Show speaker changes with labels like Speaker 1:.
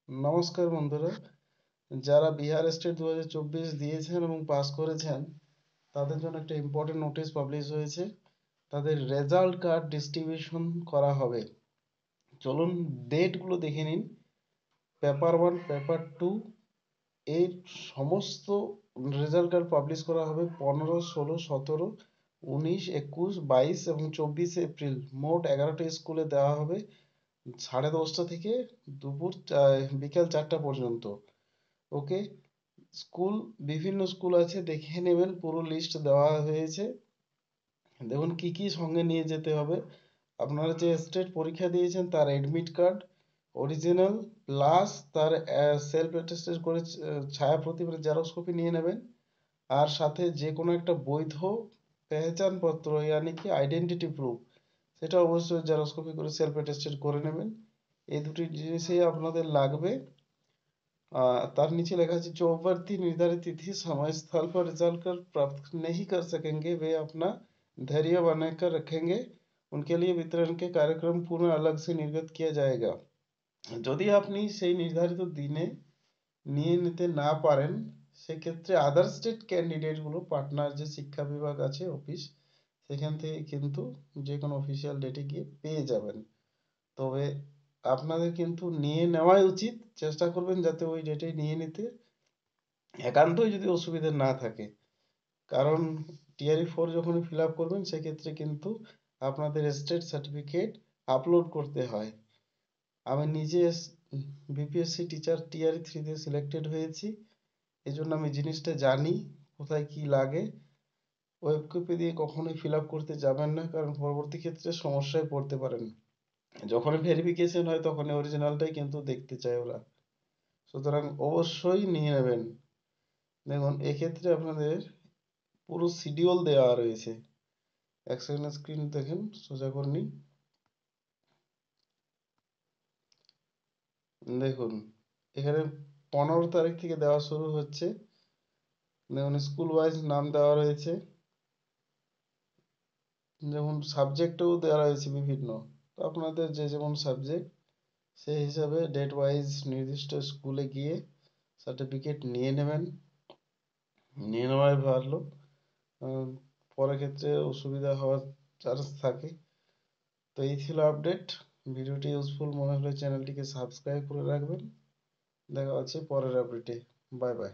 Speaker 1: নমস্কার বন্ধুরা, যারা বিহার স্টেট 2024 দিয়েছেন এবং পাস করেছেন তাদের জন্য একটা ইম্পর্টেন্ট নোটিশ পাবলিশ হয়েছে। তাদের রেজাল্ট কার্ড ডিস্ট্রিবিউশন করা হবে। চলুন ডেটগুলো দেখে নিন। পেপার 1, পেপার 2 এর সমস্ত রেজাল্ট কার্ড পাবলিশ করা হবে 15, 16, 17, 19, 21, 22 এবং 24 এপ্রিল। মোট 11টা স্কুলে দেওয়া হবে 10:30 থেকে বিকাল 4টা পর্যন্ত। ওকে, স্কুল বিভিন্ন স্কুল আছে, দেখে নেবেন, পুরো লিস্ট দেওয়া হয়েছে। দেখুন কি কি সঙ্গে নিয়ে যেতে হবে। আপনারা যে স্টেট পরীক্ষা দিয়েছেন তার অ্যাডমিট কার্ড অরিজিনাল প্লাস তার সেলফ অ্যাটেস্টেড করে ছায়াপ্রতি মানে জেরক্স কপি নিয়ে নেবেন। আর সাথে যে কোনো একটা বৈধ পেহচান পত্র ইয়ানি কি আইডেন্টিটি প্রুফ, সেটা অবশ্যই জেরক্স কপি করে সেলফ অ্যাটেস্টেড করে নেবেন। এই দুটি জিনিসই আপনাদের লাগবে। तार नीचे लिखा है जो अभ्यर्थी निर्धारित तिथि समय स्थल पर रिजल्ट कर प्राप्त नहीं कर सकेंगे वे अपना धैर्य बनाकर रखेंगे। उनके लिए वितरण के कार्यक्रम पूर्ण अलग से निर्गत किया जाएगा। যদি আপনি সেই নির্ধারিত দিনে নিয়ে নিতে না পারেন সেক্ষেত্রে আদার স্টেট ক্যান্ডিডেট গুলো পাটনার যে শিক্ষা বিভাগ আছে অফিস, সেখান থেকে কিন্তু যে কোনো অফিসিয়াল ডেটে গিয়ে পেয়ে যাবেন। তবে আপনাদের কিন্তু নিয়ে নেওয়াই উচিত। চেষ্টা করবেন যাতে ওই ডেটেই নিয়ে নিতে, একান্তই যদি অসুবিধা না থাকে। কারণ টিআরই 4 যখনই ফিল আপ করবেন সেক্ষেত্রে কিন্তু আপনাদের স্টেট সার্টিফিকেট আপলোড করতে হয়। আমি নিজে বিপিএসসি টিচার টিআরই 3 তে সিলেক্টেড হয়েছি, এই জন্য আমি জিনিসটা জানি কোথায় কি লাগে। ওয়েব কপি দিয়ে কখনোই ফিল আপ করতে যাবেন না, কারণ পরবর্তী ক্ষেত্রে সমস্যায় পড়তে পারেন। যখনই ভেরিফিকেশন হয় তখন অরিজিনালটাই কিন্তু দেখতে চায় ওরা, সুতরাং অবশ্যই নিয়ে নেবেন। দেখুন এক্ষেত্রে আপনাদের পুরো শিডিউল দেওয়া রয়েছে। এক সেকেন্ড স্ক্রিন দেখেন, সোজা করে নিই। দেখুন এখানে 15 তারিখ থেকে দেওয়া শুরু হচ্ছে। দেখুন স্কুল ওয়াইজ নাম দেওয়া রয়েছে, যেমন সাবজেক্টও দেওয়া রয়েছে বিভিন্ন। তো আপনাদের যে যেমন সাবজেক্ট সেই হিসাবে ডেট ওয়াইজ নির্দিষ্ট স্কুলে গিয়ে সার্টিফিকেট নিয়ে নেবেন। নিয়ে নেওয়াই ভালো, আহ, পরের ক্ষেত্রে অসুবিধা হওয়ার চান্স থাকে। তো এই ছিল আপডেট। ভিডিওটি ইউজফুল মনে হলে চ্যানেলটিকে সাবস্ক্রাইব করে রাখবেন। দেখা হচ্ছে পরের আপডেটে। Bye bye.